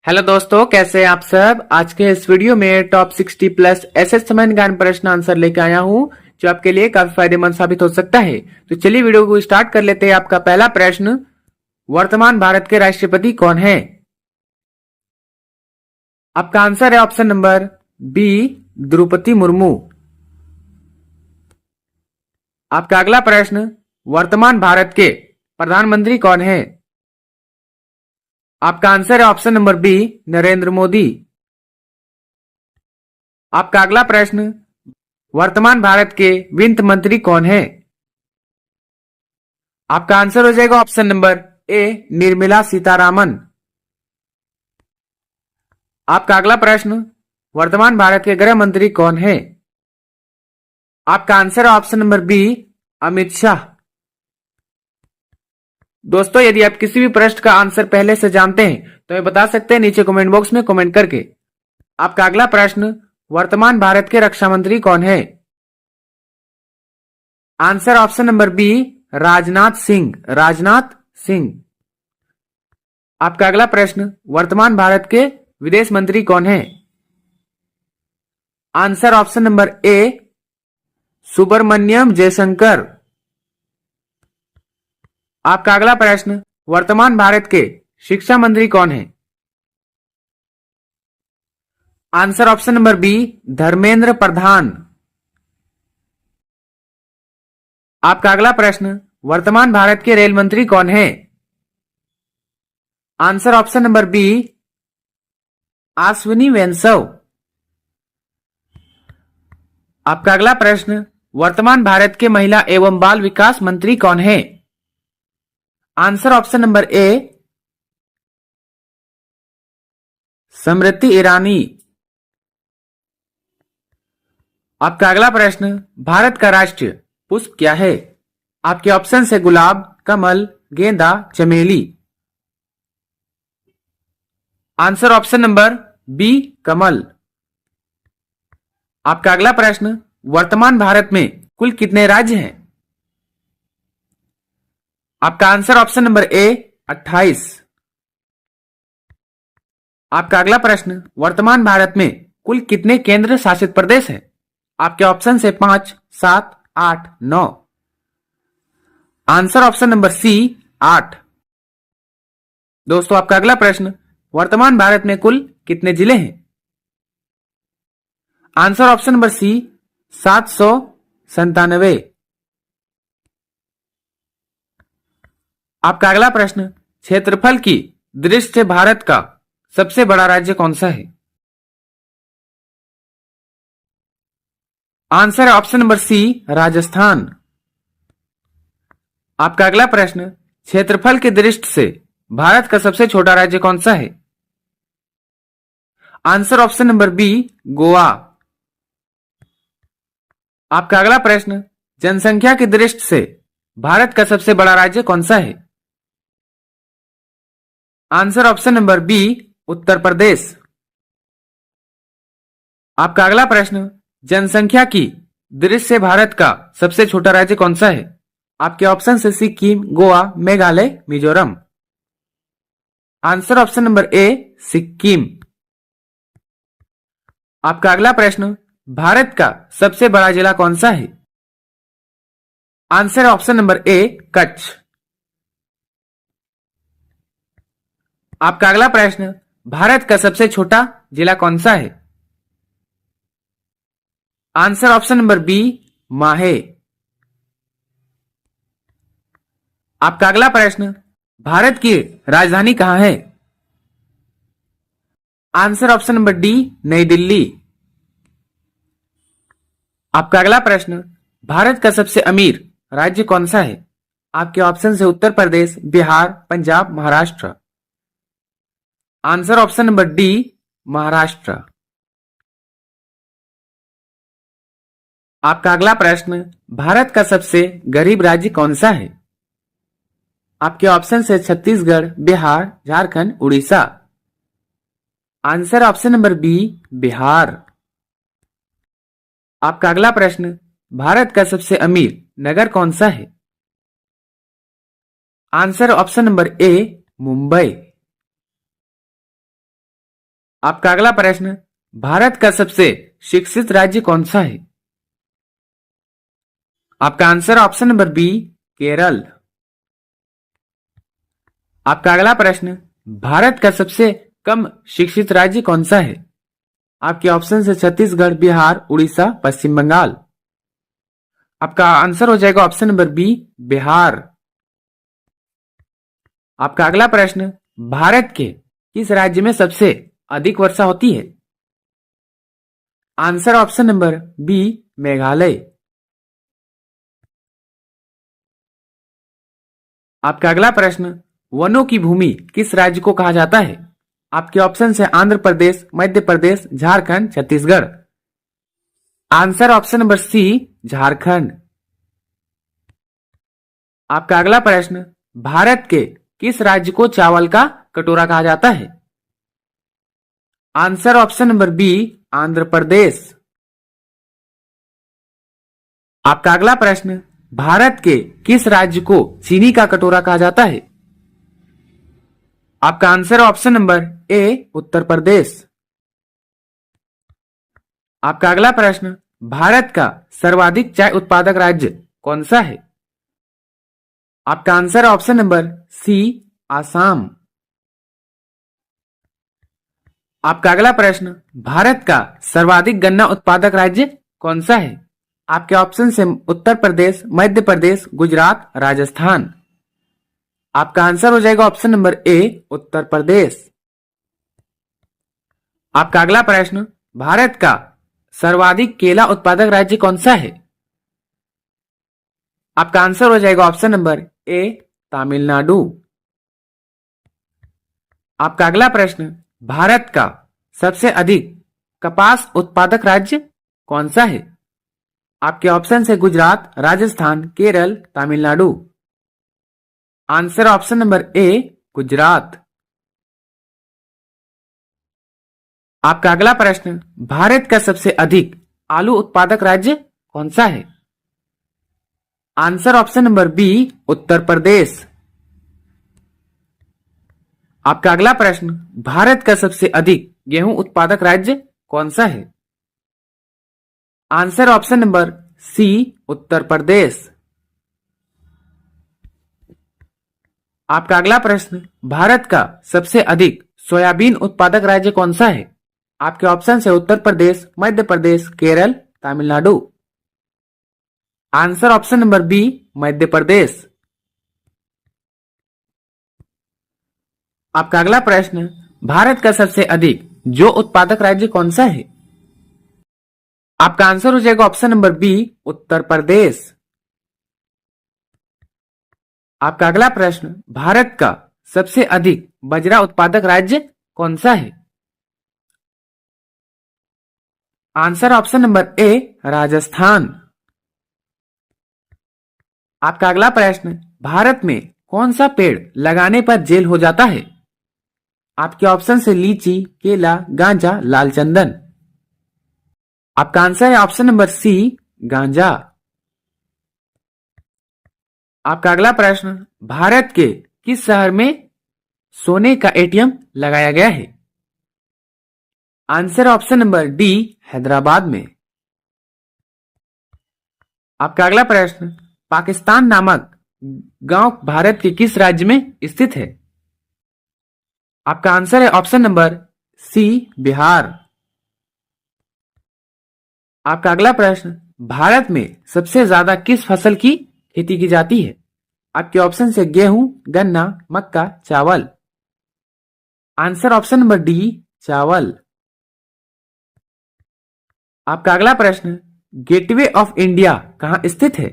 Hello दोस्तों, कैसे हैं आप सब। आज के इस वीडियो में टॉप 60 प्लस ऐसे समान ज्ञान प्रश्न आंसर लेकर आया हूं जो आपके लिए काफी फायदेमंद साबित हो सकता है। तो चलिए वीडियो को स्टार्ट कर लेते हैं। आपका पहला प्रश्न, वर्तमान भारत के राष्ट्रपति कौन है। आपका आंसर है option number B, Draupadi Murmu. आपका अगला प्रश्न, वर्तमान भारत के प्रधानमंत्री कौन है। आपका आंसर है option number B, Narendra Modi. आपका अगला प्रश्न, वर्तमान भारत के वित्त मंत्री कौन है। आपका आंसर हो जाएगा ऑप्शन नंबर ए, निर्मला सीतारामन। आपका अगला प्रश्न, वर्तमान भारत के गृह मंत्री कौन है। आपका आंसर है option number B, Amit Shah. दोस्तों, यदि आप किसी भी प्रश्न का आंसर पहले से जानते हैं तो ये बता सकते हैं नीचे कमेंट बॉक्स में कमेंट करके। आपका अगला प्रश्न, वर्तमान भारत के रक्षा मंत्री कौन है। Answer option number B, Rajnath Singh. Rajnath Singh. आपका अगला प्रश्न, वर्तमान भारत के विदेश मंत्री कौन है। Answer option number A, Subrahmanyam Jaishankar. आपका अगला प्रश्न, वर्तमान भारत के शिक्षा मंत्री कौन है। Answer option number B, Dharmendra Pradhan. आपका अगला प्रश्न, वर्तमान भारत के रेल मंत्री कौन है। Answer option number B, Ashwini Vaishnaw. आपका अगला प्रश्न, वर्तमान भारत के महिला एवं बाल विकास मंत्री कौन है। आंसर ऑप्शन नंबर ए, स्मृति ईरानी। आपका अगला प्रश्न, भारत का राष्ट्रीय पुष्प क्या है। आपके ऑप्शन है गुलाब, कमल, गेंदा, चमेली। आंसर ऑप्शन नंबर बी, कमल। आपका अगला प्रश्न, वर्तमान भारत में कुल कितने राज्य हैं। आपका आंसर ऑप्शन नंबर ए, 28। आपका अगला प्रश्न, वर्तमान भारत में कुल कितने केंद्र शासित प्रदेश हैं। आपके ऑप्शन से 5, 7, 8, 9। Answer option number C, 8। दोस्तों, आपका अगला प्रश्न, वर्तमान भारत में कुल कितने जिले हैं। Answer option number C, 797। आपका अगला प्रश्न, क्षेत्रफल की दृष्टि से भारत का सबसे बड़ा राज्य कौन सा है। आंसर है ऑप्शन नंबर सी, राजस्थान। आपका अगला प्रश्न, क्षेत्रफल की दृष्टि से भारत का सबसे छोटा राज्य कौन सा है। Answer option number B, Goa. आपका अगला प्रश्न, जनसंख्या की दृष्टि से भारत का सबसे बड़ा राज्य कौन सा है। Answer option number B, Uttar Pradesh. आपका अगला प्रश्न, जनसंख्या की दृष्टि से भारत का सबसे छोटा राज्य कौन सा है। आपके ऑप्शन है Sikkim, Goa, Meghalaya, Mizoram. Answer option number ए, सिक्किम। आपका अगला प्रश्न, भारत का सबसे बड़ा जिला कौन सा है। आंसर ऑप्शन नंबर ए, कच्छ। आपका अगला प्रश्न, भारत का सबसे छोटा जिला कौन सा है। आंसर ऑप्शन नंबर बी, माहे। आपका अगला प्रश्न, भारत की राजधानी कहां है। आंसर ऑप्शन नंबर डी, नई दिल्ली। आपका अगला प्रश्न, भारत का सबसे अमीर राज्य कौन सा है। आपके ऑप्शन है Uttar Pradesh, Bihar, Punjab, Maharashtra. Answer option number D, Maharashtra. आपका अगला प्रश्न, भारत का सबसे गरीब राज्य कौन सा है। आपके ऑप्शन है Chhattisgarh, Bihar, Jharkhand, Orissa. Answer option number B, Bihar. आपका अगला प्रश्न, भारत का सबसे अमीर नगर कौन सा है। आंसर ऑप्शन नंबर ए, मुंबई। आपका अगला प्रश्न, भारत का सबसे शिक्षित राज्य कौन सा है? आपका answer option number B, Kerala. आपका अगला प्रश्न, भारत का सबसे कम शिक्षित राज्य कौन सा है? आपके ऑप्शन है छत्तीसगढ़, बिहार, उड़ीसा, पश्चिम बंगाल। आपका आंसर हो जाएगा ऑप्शन नंबर बी, बिहार। आपका अगला प्रश्न, भारत के किस राज्य में सबसे अधिक वर्षा होती है? Answer option number B, Meghalaya. आपका अगला प्रश्न, वनों की भूमि किस राज्य को कहा जाता है? आपके ऑप्शन है Andhra Pradesh, Madhya Pradesh, Jharkhand, Chhattisgarh. Answer option number C, Jharkhand. आपका अगला प्रश्न, भारत के किस राज्य को चावल का कटोरा कहा जाता है? Answer option number B, Andhra Pradesh. आपका अगला प्रश्न, भारत के किस राज्य को चीनी का कटोरा कहा जाता है? आपका आंसर ऑप्शन नंबर ए, उत्तर प्रदेश। आपका अगला प्रश्न, भारत का सर्वाधिक चाय उत्पादक राज्य कौन सा है? आपका answer option number C, Assam. आपका अगला प्रश्न, भारत का सर्वाधिक गन्ना उत्पादक राज्य कौन सा है? आपके ऑप्शन है उत्तर प्रदेश, मध्य प्रदेश, गुजरात, राजस्थान। आपका आंसर हो जाएगा ऑप्शन नंबर ए, उत्तर प्रदेश। आपका अगला प्रश्न, भारत का सर्वाधिक केला उत्पादक राज्य कौन सा है? आपका आंसर हो जाएगा ऑप्शन नंबर ए, तमिलनाडु। आपका अगला प्रश्न, भारत का सबसे अधिक कपास उत्पादक राज्य कौन सा है? आपके ऑप्शन है Gujarat, Rajasthan, Kerala, Tamil Nadu. Answer option number ए, गुजरात। आपका अगला प्रश्न, भारत का सबसे अधिक आलू उत्पादक राज्य कौन सा है? Answer option number B, Uttar Pradesh. आपका अगला प्रश्न, भारत का सबसे अधिक गेहूं उत्पादक राज्य कौन सा है? आंसर ऑप्शन नंबर सी, उत्तर प्रदेश। आपका अगला प्रश्न, भारत का सबसे अधिक सोयाबीन उत्पादक राज्य कौन सा है? आपके ऑप्शन है Uttar Pradesh, Madhya Pradesh, Kerala, Tamil Nadu. Answer option number B, Madhya Pradesh. आपका अगला प्रश्न, भारत का सबसे अधिक जौ उत्पादक राज्य कौन सा है? आपका आंसर हो जाएगा option number B, Uttar Pradesh. आपका अगला प्रश्न, भारत का सबसे अधिक बाजरा उत्पादक राज्य कौन सा है? आंसर ऑप्शन नंबर ए, राजस्थान। आपका अगला प्रश्न, भारत में कौन सा पेड़ लगाने पर जेल हो जाता है? आपके ऑप्शन से लीची, केला, गांजा, लाल चंदन। आपका आंसर है ऑप्शन नंबर सी, गांजा। आपका अगला प्रश्न, भारत के किस शहर में सोने का एटीएम लगाया गया है? Answer option number D, Hyderabad में। आपका अगला प्रश्न, पाकिस्तान नामक गांव भारत के किस राज्य में स्थित है? आपका आंसर है ऑप्शन नंबर सी, बिहार। आपका अगला प्रश्न, भारत में सबसे ज्यादा किस फसल की खेती की जाती है? आपके ऑप्शन से गेहूं, गन्ना, मक्का, चावल। आंसर ऑप्शन नंबर डी, चावल। आपका अगला प्रश्न, गेटवे ऑफ इंडिया कहां स्थित है?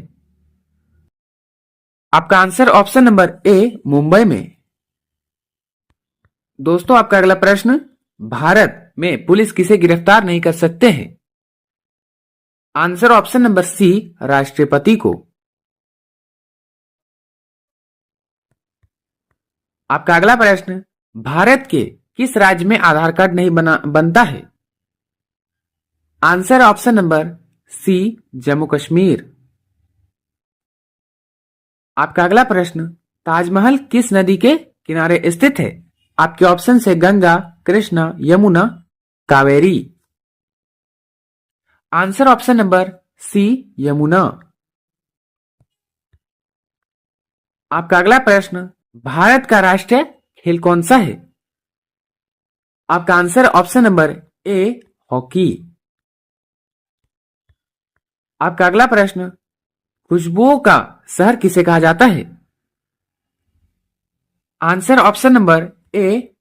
आपका आंसर ऑप्शन नंबर ए, मुंबई में। दोस्तों आपका अगला प्रश्न, भारत में पुलिस किसे गिरफ्तार नहीं कर सकते हैं? आंसर ऑप्शन नंबर सी, राष्ट्रपति को। आपका अगला प्रश्न, भारत के किस राज्य में आधार कार्ड नहीं बनता है? Answer option number C, Jammu Kashmir. आपका अगला प्रश्न, ताजमहल किस नदी के किनारे स्थित है? आपके ऑप्शन से Ganga, Krishna, Yamuna, Kaveri. Answer option number C, Yamuna. आपका अगला प्रश्न, भारत का राष्ट्रीय खेल कौन सा है? आपका आंसर ऑप्शन नंबर ए, हॉकी। आपका अगला प्रश्न, खुशबुओं का शहर किसे कहा जाता है? आंसर ऑप्शन नंबर ए,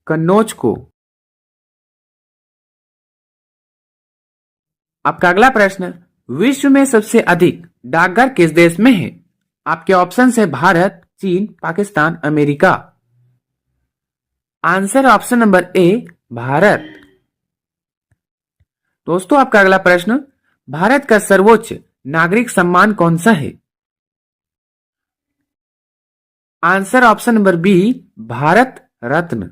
कन्नौज को। आपका अगला प्रश्न, विश्व में सबसे अधिक डाकघर किस देश में है? आपके ऑप्शन है भारत, चीन, Pakistan, America. Answer option number ए, भारत। दोस्तों आपका अगला प्रश्न, भारत का सर्वोच्च नागरिक सम्मान कौन सा है? Answer option number B, Bharat Ratna.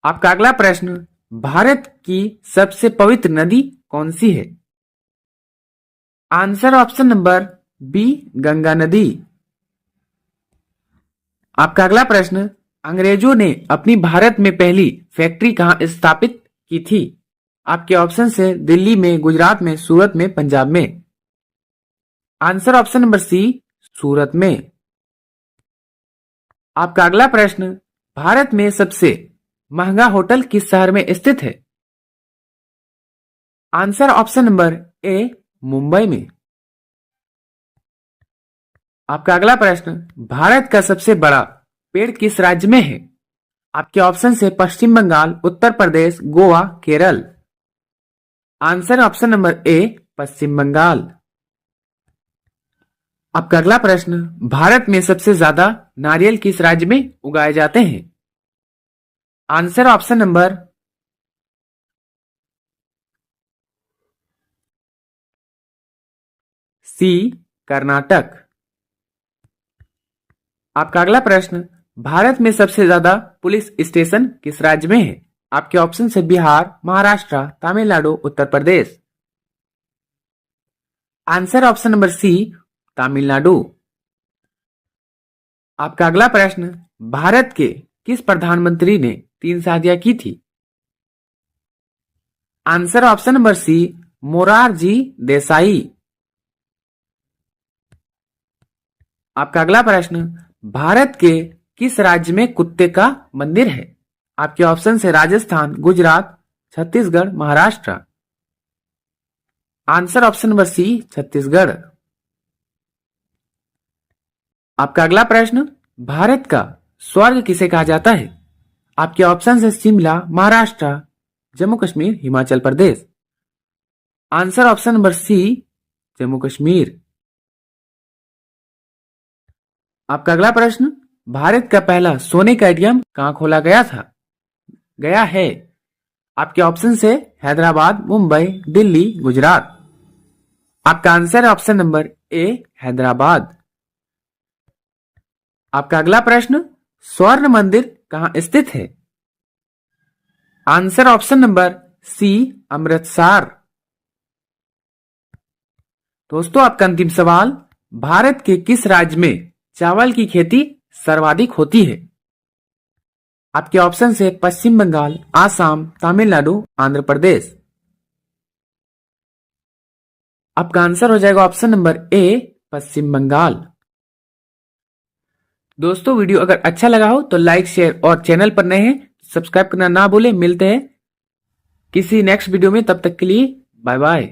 आपका अगला प्रश्न, भारत की सबसे पवित्र नदी कौन सी है? Answer option number B, Ganga नदी। आपका अगला प्रश्न, अंग्रेजों ने अपनी भारत में पहली फैक्ट्री कहां स्थापित की थी? आपके ऑप्शन है दिल्ली में, गुजरात में, सूरत में, पंजाब में। आंसर ऑप्शन नंबर सी, सूरत में। आपका अगला प्रश्न, भारत में सबसे महंगा होटल किस शहर में स्थित है? आंसर ऑप्शन नंबर ए, मुंबई में। आपका अगला प्रश्न, भारत का सबसे बड़ा पेड़ किस राज्य में है? आपके ऑप्शन है Paschim Bengal, Uttar Pradesh, Goa, Kerala. Answer option number A, Paschim Bengal. आपका अगला प्रश्न, भारत में सबसे ज्यादा नारियल किस राज्य में उगाए जाते हैं? Answer option number C, Karnataka. आपका अगला प्रश्न, भारत में सबसे ज्यादा पुलिस स्टेशन किस राज्य में है? आपके ऑप्शन है Bihar, Maharashtra, Tamil Nadu, Uttar Pradesh. Answer option number C, Tamil Nadu. आपका अगला प्रश्न, भारत के किस प्रधानमंत्री ने 3 शादियां की थी? Answer option number C, Morarji Desai. आपका अगला प्रश्न, भारत के किस राज्य में कुत्ते का मंदिर है? आपके ऑप्शन है Rajasthan, Gujarat, Chhattisgarh, Maharashtra. Answer option number C, Chhattisgarh. आपका अगला प्रश्न, भारत का स्वर्ग किसे कहा जाता है? आपके ऑप्शन है Shimla, Maharashtra, Jammu Kashmir, Himachal Pradesh. Answer option number C, Jammu Kashmir. आपका अगला प्रश्न, भारत का पहला सोने का एटीएम कहां खोला गया है? आपके ऑप्शन है हैदराबाद, मुंबई, दिल्ली, गुजरात। आपका आंसर है ऑप्शन नंबर ए, हैदराबाद। आपका अगला प्रश्न, स्वर्ण मंदिर कहां स्थित है? Answer option number C, Amritsar. दोस्तों आपका अंतिम सवाल, भारत के किस राज्य में चावल की खेती सर्वाधिक होती है? आपके ऑप्शन है पश्चिम बंगाल, आसाम, तमिलनाडु, आंध्र प्रदेश। आपका आंसर हो जाएगा option number A, Paschim Bengal. दोस्तों वीडियो अगर अच्छा लगा हो तो लाइक, शेयर और चैनल पर नए हैं सब्सक्राइब करना ना भूलें। मिलते हैं किसी नेक्स्ट वीडियो में, तब तक के लिए बाय बाय।